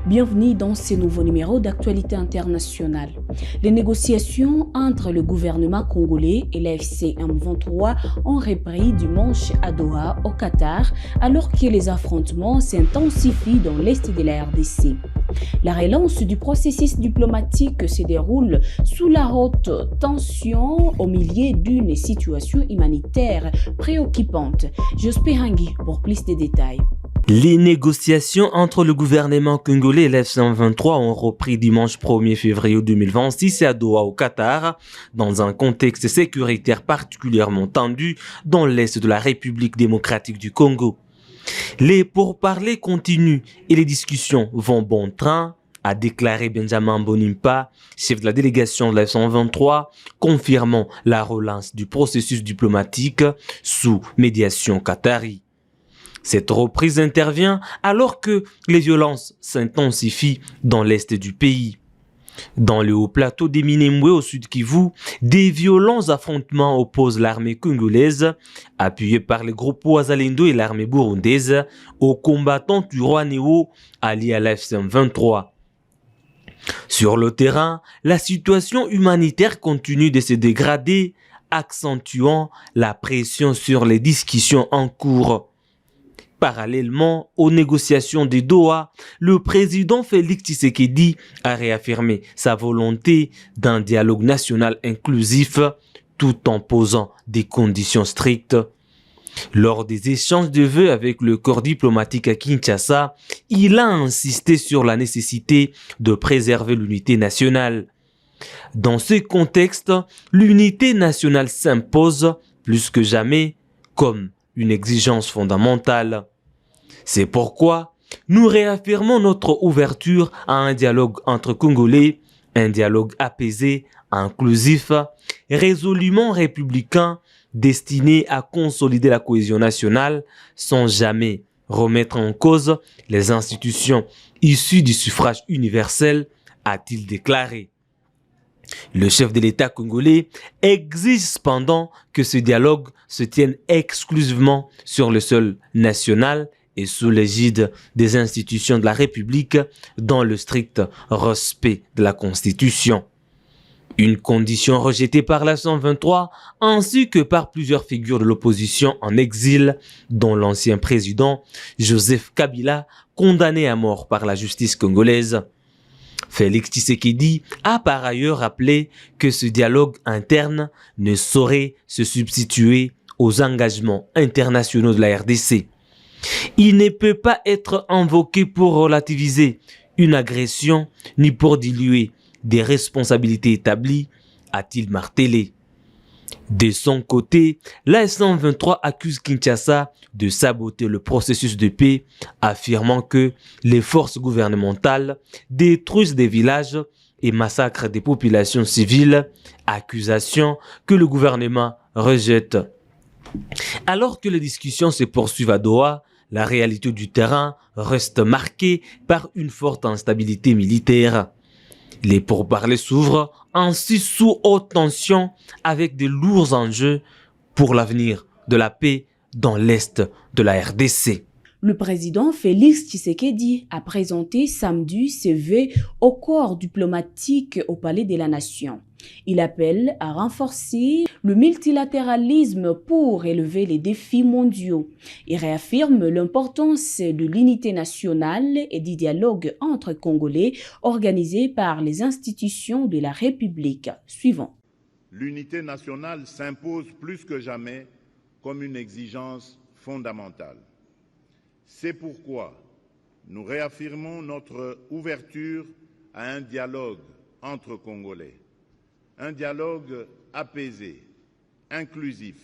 Bienvenue dans ce nouveau numéro d'actualité internationale. Les négociations entre le gouvernement congolais et l'AFC M23 ont repris dimanche à Doha, au Qatar, alors que les affrontements s'intensifient dans l'est de la RDC. La relance du processus diplomatique se déroule sous la haute tension au milieu d'une situation humanitaire préoccupante. J'espère Hangui pour plus de détails. Les négociations entre le gouvernement congolais et l'AFC M23 ont repris dimanche 1er février 2026 à Doha au Qatar, dans un contexte sécuritaire particulièrement tendu dans l'est de la République démocratique du Congo. Les pourparlers continuent et les discussions vont bon train, a déclaré Benjamin Bonimpa, chef de la délégation de l'AFC M23, confirmant la relance du processus diplomatique sous médiation qatari. Cette reprise intervient alors que les violences s'intensifient dans l'est du pays. Dans le haut plateau des Minembwe au sud Kivu, des violents affrontements opposent l'armée congolaise, appuyée par les groupes Ouazalendo et l'armée burundaise, aux combattants du Rwandais alliés à l'AFC M23. Sur le terrain, la situation humanitaire continue de se dégrader, accentuant la pression sur les discussions en cours. Parallèlement aux négociations de Doha, le président Félix Tshisekedi a réaffirmé sa volonté d'un dialogue national inclusif tout en posant des conditions strictes. Lors des échanges de vœux avec le corps diplomatique à Kinshasa, il a insisté sur la nécessité de préserver l'unité nationale. Dans ce contexte, l'unité nationale s'impose plus que jamais comme une exigence fondamentale. C'est pourquoi nous réaffirmons notre ouverture à un dialogue entre Congolais, un dialogue apaisé, inclusif, résolument républicain, destiné à consolider la cohésion nationale sans jamais remettre en cause les institutions issues du suffrage universel, a-t-il déclaré. Le chef de l'État congolais exige cependant que ce dialogue se tienne exclusivement sur le sol national et sous l'égide des institutions de la République dans le strict respect de la Constitution. Une condition rejetée par la 123 ainsi que par plusieurs figures de l'opposition en exil, dont l'ancien président Joseph Kabila, condamné à mort par la justice congolaise. Félix Tshisekedi a par ailleurs rappelé que ce dialogue interne ne saurait se substituer aux engagements internationaux de la RDC. Il ne peut pas être invoqué pour relativiser une agression ni pour diluer des responsabilités établies, a-t-il martelé. De son côté, la 123 accuse Kinshasa de saboter le processus de paix, affirmant que les forces gouvernementales détruisent des villages et massacrent des populations civiles, accusation que le gouvernement rejette. Alors que les discussions se poursuivent à Doha, la réalité du terrain reste marquée par une forte instabilité militaire. Les pourparlers s'ouvrent ainsi sous haute tension avec de lourds enjeux pour l'avenir de la paix dans l'est de la RDC. Le président Félix Tshisekedi a présenté samedi ses vœux au corps diplomatique au Palais de la Nation. Il appelle à renforcer le multilatéralisme pour élever les défis mondiaux. Il réaffirme l'importance de l'unité nationale et du dialogue entre Congolais organisé par les institutions de la République. Suivant. L'unité nationale s'impose plus que jamais comme une exigence fondamentale. C'est pourquoi nous réaffirmons notre ouverture à un dialogue entre Congolais. Un dialogue apaisé, inclusif,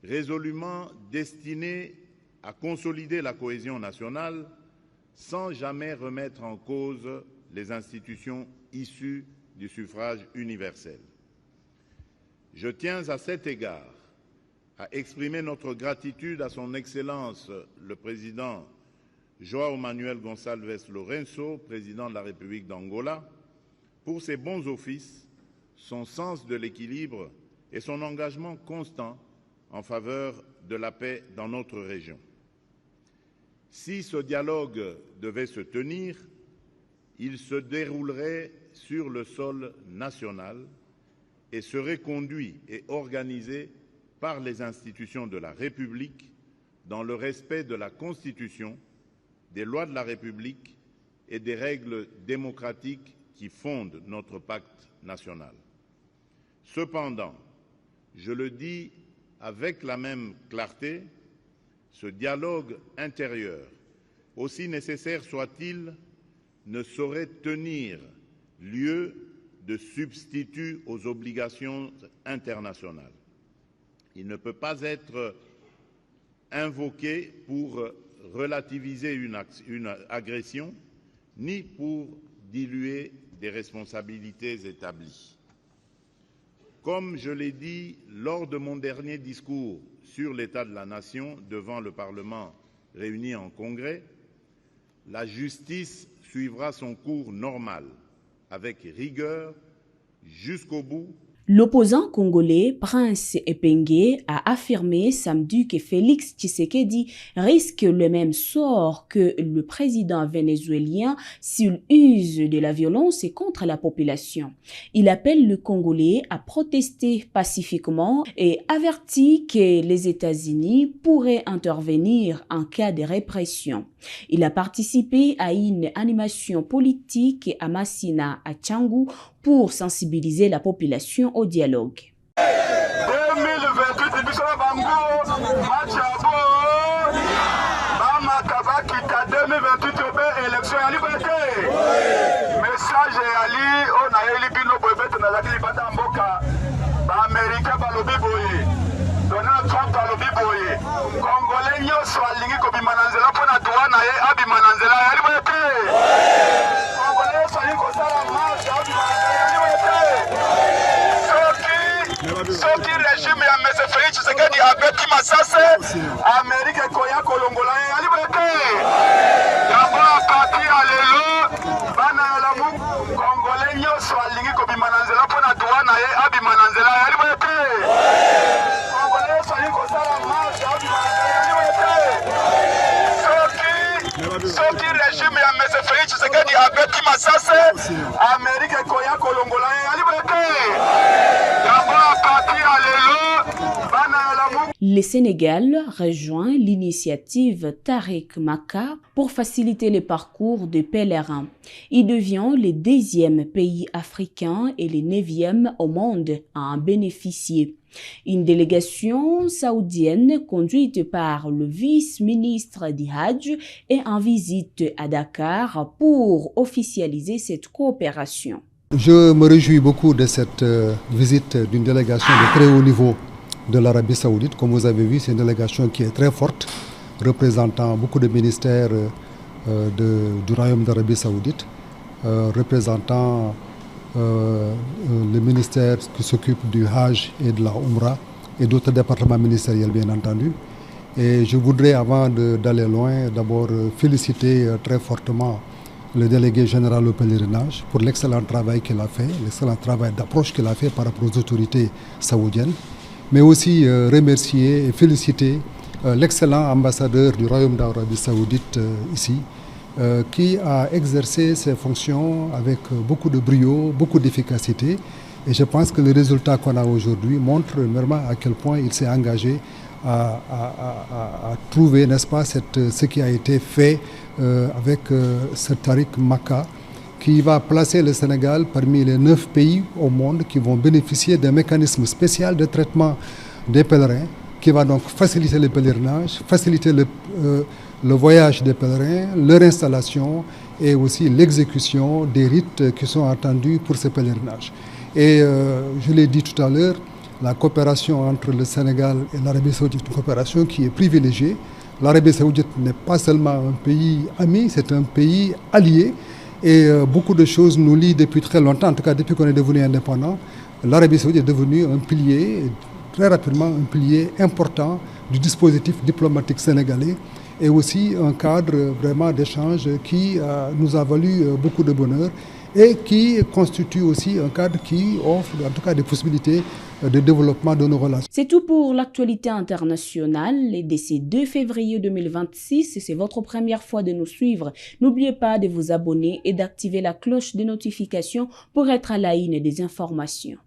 résolument destiné à consolider la cohésion nationale sans jamais remettre en cause les institutions issues du suffrage universel. Je tiens à cet égard à exprimer notre gratitude à son Excellence le Président João Manuel Gonçalves Lourenço, Président de la République d'Angola, pour ses bons offices, son sens de l'équilibre et son engagement constant en faveur de la paix dans notre région. Si ce dialogue devait se tenir, il se déroulerait sur le sol national et serait conduit et organisé par les institutions de la République dans le respect de la Constitution, des lois de la République et des règles démocratiques qui fondent notre pacte national. Cependant, je le dis avec la même clarté, ce dialogue intérieur, aussi nécessaire soit-il, ne saurait tenir lieu de substitut aux obligations internationales. Il ne peut pas être invoqué pour relativiser une agression, ni pour diluer des responsabilités établies. Comme je l'ai dit lors de mon dernier discours sur l'état de la nation devant le Parlement réuni en congrès, la justice suivra son cours normal, avec rigueur, jusqu'au bout. L'opposant congolais Prince Epengue a affirmé samedi que Félix Tshisekedi risque le même sort que le président vénézuélien s'il use de la violence contre la population. Il appelle le Congolais à protester pacifiquement et avertit que les États-Unis pourraient intervenir en cas de répression. Il a participé à une animation politique à Massina, à Tchangou, pour sensibiliser la population au dialogue. 2028, élection à liberté. Message Ali, on a éliminé nos brevets dans la Libata Mboka. Américain balobi boye. Donald Trump balobi boye. Congolais nyoso alingi ko bimananzela pona douane ye abimananzela ya liberté. Congolais so yiko sala marche abimananzela ya liberté. Soki régime ya M. Félix Tshisekedi abeti masase, Amérique koya kolongola ya liberté. D'abord à partir à l'élo, bana ya lamu, Congolais nyoso alingi ko bimananzela pona douane ye abimananzela ya liberté. Congolais so yiko sala marche abimananzela ya liberté. Soki régime ya M. Félix Tshisekedi abeti masase, Amérique koya kolongola ya liberté. Le Sénégal rejoint l'initiative Tariq Maka pour faciliter le parcours des pèlerins. Il devient le 10e pays africain et le 9e au monde à en bénéficier. Une délégation saoudienne conduite par le vice-ministre du Hajj est en visite à Dakar pour officialiser cette coopération. Je me réjouis beaucoup de cette visite d'une délégation de très haut niveau de l'Arabie Saoudite. Comme vous avez vu, c'est une délégation qui est très forte, représentant beaucoup de ministères du Royaume d'Arabie Saoudite, représentant le ministère qui s'occupe du Hajj et de la Umrah et d'autres départements ministériels, bien entendu. Et je voudrais, avant d'aller loin, d'abord féliciter très fortement le délégué général au pèlerinage pour l'excellent travail qu'il a fait, l'excellent travail d'approche qu'il a fait par rapport aux autorités saoudiennes, mais aussi remercier et féliciter l'excellent ambassadeur du Royaume d'Arabie Saoudite ici, qui a exercé ses fonctions avec beaucoup de brio, beaucoup d'efficacité. Et je pense que le résultat qu'on a aujourd'hui montre vraiment à quel point il s'est engagé à trouver, n'est-ce pas, ce qui a été fait avec ce Tariq Maka, qui va placer le Sénégal parmi les 9 pays au monde qui vont bénéficier d'un mécanisme spécial de traitement des pèlerins, qui va donc faciliter le pèlerinage, faciliter le voyage des pèlerins, leur installation et aussi l'exécution des rites qui sont attendus pour ce pèlerinage. Et je l'ai dit tout à l'heure, la coopération entre le Sénégal et l'Arabie Saoudite, une coopération qui est privilégiée. L'Arabie Saoudite n'est pas seulement un pays ami, c'est un pays allié. Et beaucoup de choses nous lient depuis très longtemps, en tout cas depuis qu'on est devenu indépendant. L'Arabie Saoudite est devenue un pilier, très rapidement un pilier important du dispositif diplomatique sénégalais et aussi un cadre vraiment d'échange qui nous a valu beaucoup de bonheur et qui constitue aussi un cadre qui offre en tout cas des possibilités de développement de nos relations. C'est tout pour l'actualité internationale. Et dès ce 2 février 2026, si c'est votre première fois de nous suivre, n'oubliez pas de vous abonner et d'activer la cloche de notification pour être à la une des informations.